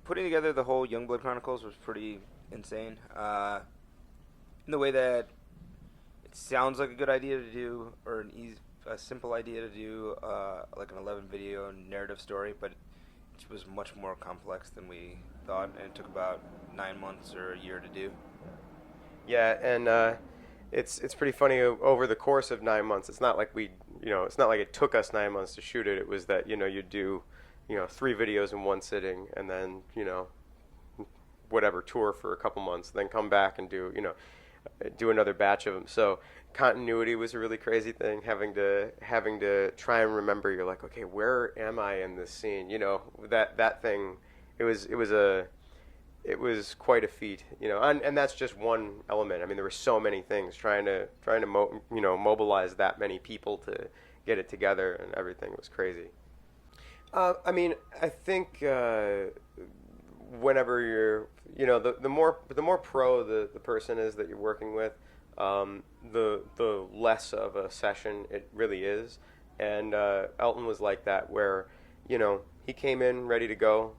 putting together the whole Young Blood Chronicles was pretty insane. In the way that it sounds like a good idea to do, or a simple idea to do, like an 11 video narrative story, but it was much more complex than we thought, and it took about 9 months or a year to do. Yeah, and it's pretty funny over the course of 9 months. It's not like it's not like it took us 9 months to shoot it. It was that you'd do 3 videos in one sitting, and then whatever tour for a couple months, then come back and do another batch of them. So continuity was a really crazy thing. Having to try and remember, you're like, okay, where am I in this scene? That thing. It was quite a feat, and that's just one element. I mean, there were so many things trying to mobilize that many people to get it together, and everything was crazy. I mean, I think whenever you're, the more pro the person is that you're working with, the less of a session it really is. And Elton was like that, where he came in ready to go,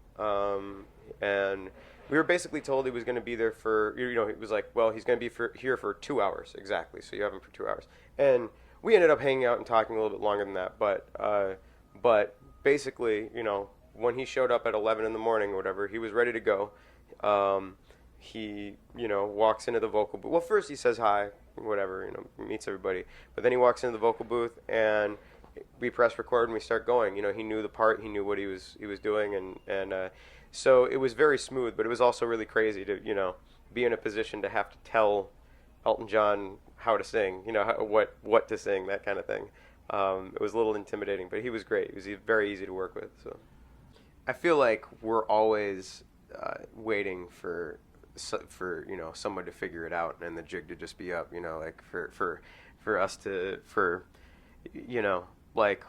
and we were basically told he was going to be there for, it was like, well, he's going to be here for 2 hours, exactly, so you have him for 2 hours. And we ended up hanging out and talking a little bit longer than that, but basically, when he showed up at 11 in the morning or whatever, he was ready to go. He, walks into the vocal booth. Well, first he says hi, whatever, meets everybody. But then he walks into the vocal booth, and we press record and we start going. He knew the part, he knew what he was doing, and so it was very smooth. But it was also really crazy to, be in a position to have to tell Elton John how to sing, what to sing, that kind of thing. It was a little intimidating, but he was great. He was very easy to work with. So I feel like we're always waiting for someone to figure it out and the jig to just be up. Like for us to like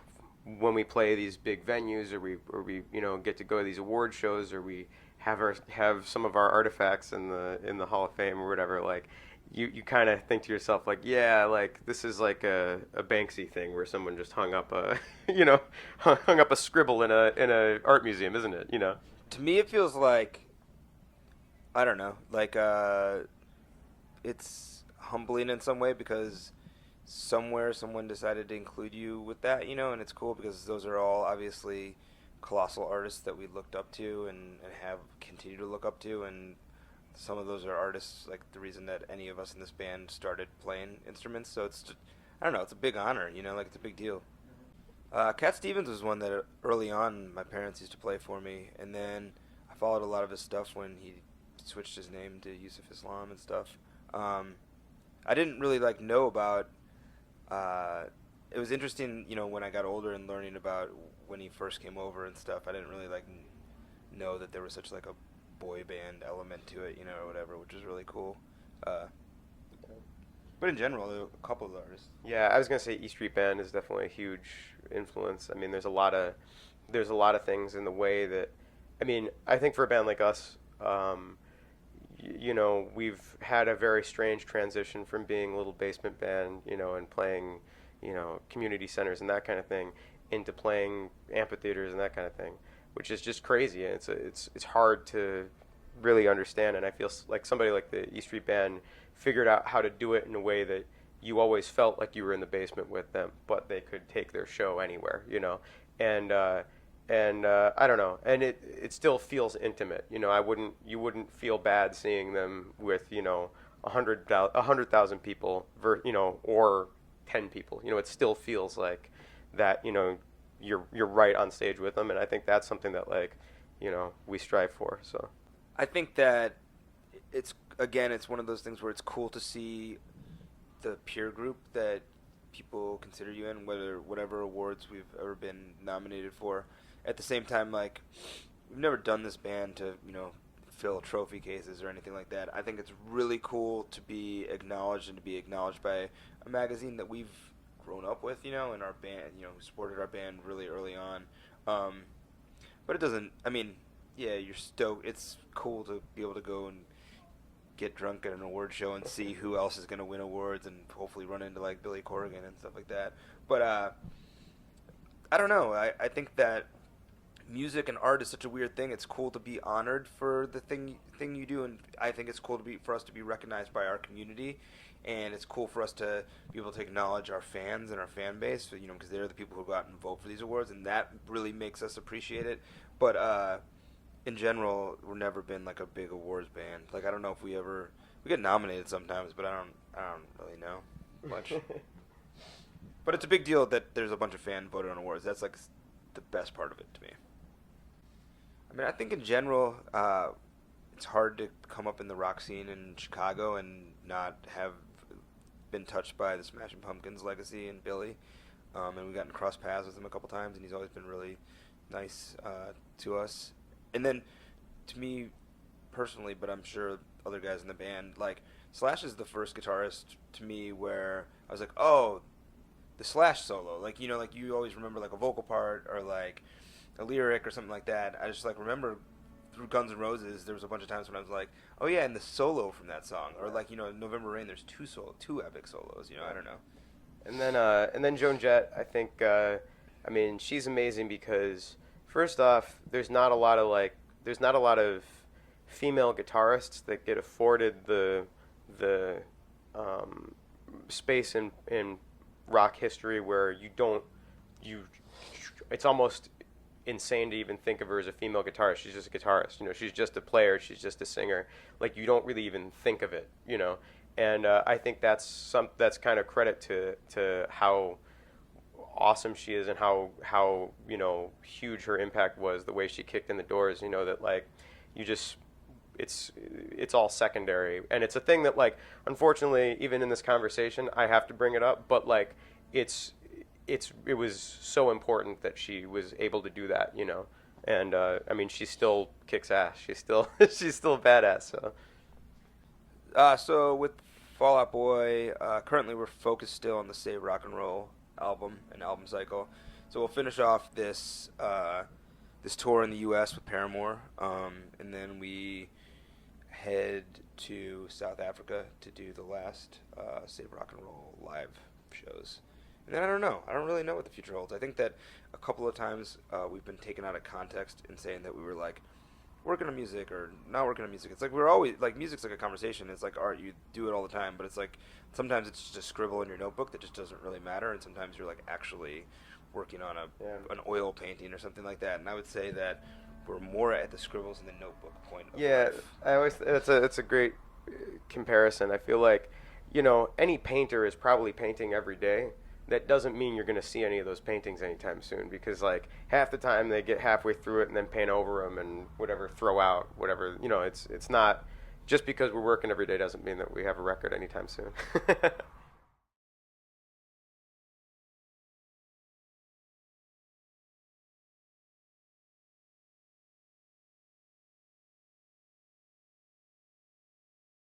when we play these big venues, or we get to go to these award shows, or we have some of our artifacts in the Hall of Fame or whatever. Like you kind of think to yourself, like, yeah, like this is like a Banksy thing where someone just hung up a hung up a scribble in a art museum, isn't it? To me, it feels like, I don't know, like it's humbling in some way, because somewhere someone decided to include you with that, and it's cool because those are all obviously colossal artists that we looked up to and have continued to look up to, and some of those are artists, like the reason that any of us in this band started playing instruments. So it's just, I don't know, it's a big honor, like it's a big deal. Cat Stevens was one that early on my parents used to play for me, and then I followed a lot of his stuff when he switched his name to Yusuf Islam and stuff. I didn't really know about. It was interesting, when I got older and learning about when he first came over and stuff. I didn't really know that there was such a boy band element to it, or whatever, which is really cool. But in general, a couple of the artists. Yeah, I was gonna say E Street Band is definitely a huge influence. I mean, there's a lot of things in the way that, I mean, I think for a band like us, we've had a very strange transition from being a little basement band, and playing, community centers and that kind of thing, into playing amphitheaters and that kind of thing, which is just crazy. And it's hard to really understand. And I feel like somebody like the E Street Band figured out how to do it in a way that you always felt like you were in the basement with them, but they could take their show anywhere, and I don't know, and it still feels intimate. You wouldn't feel bad seeing them with 100,000 people, or 10 people. It still feels like that. You're right on stage with them, and I think that's something that we strive for. So I think that it's one of those things where it's cool to see the peer group that people consider you in, whatever awards we've ever been nominated for. At the same time, we've never done this band to, fill trophy cases or anything like that. I think it's really cool to be acknowledged, and to be acknowledged by a magazine that we've grown up with, in our band, supported our band really early on. But it doesn't, you're stoked. It's cool to be able to go and get drunk at an award show and see who else is going to win awards, and hopefully run into Billy Corgan and stuff like that. But I don't know. I think that music and art is such a weird thing. It's cool to be honored for the thing you do, and I think it's cool for us to be recognized by our community, and it's cool for us to be able to acknowledge our fans and our fan base, because they're the people who go out and vote for these awards, and that really makes us appreciate it. But in general, we've never been like a big awards band. Like, I don't know if we get nominated sometimes, but I don't really know much. But it's a big deal that there's a bunch of fan voted on awards. That's like the best part of it to me. I mean, I think in general, it's hard to come up in the rock scene in Chicago and not have been touched by the Smashing Pumpkins legacy and Billy. And we've gotten cross paths with him a couple times, and he's always been really nice to us. And then, to me personally, but I'm sure other guys in the band, like, Slash is the first guitarist to me where I was like, oh, the Slash solo. Like, like you always remember like a vocal part or like a lyric or something like that. I just like remember through Guns N' Roses, there was a bunch of times when I was like, oh yeah, and the solo from that song. Or like, November Rain, there's two epic solos, I don't know. And then Joan Jett, I think, I mean, she's amazing because first off, there's not a lot of female guitarists that get afforded the space in rock history where it's almost insane to even think of her as a female guitarist. She's just a guitarist, she's just a player, she's just a singer. Like, you don't really even think of it, and I think that's kind of credit to how awesome she is and how huge her impact was, the way she kicked in the doors, that like it's all secondary, and it's a thing that, like, unfortunately, even in this conversation, I have to bring it up, but like it was so important that she was able to do that, and I mean, she still kicks ass. She's still badass. So with Fall Out Boy, currently we're focused still on the Save Rock and Roll album and album cycle. So we'll finish off this tour in the U.S. with Paramore, and then we head to South Africa to do the last Save Rock and Roll live shows. And then I don't know. I don't really know what the future holds. I think that a couple of times we've been taken out of context in saying that we were like working on music or not working on music. It's like we're always like, music's like a conversation. It's like art. You do it all the time, but it's like sometimes it's just a scribble in your notebook that just doesn't really matter, and sometimes you're like actually working on an oil painting or something like that. And I would say that we're more at the scribbles in the notebook point of life. I always it's a great comparison. I feel like any painter is probably painting every day. That doesn't mean you're going to see any of those paintings anytime soon, because like half the time they get halfway through it and then paint over them and throw out whatever. It's not just because we're working every day doesn't mean that we have a record anytime soon.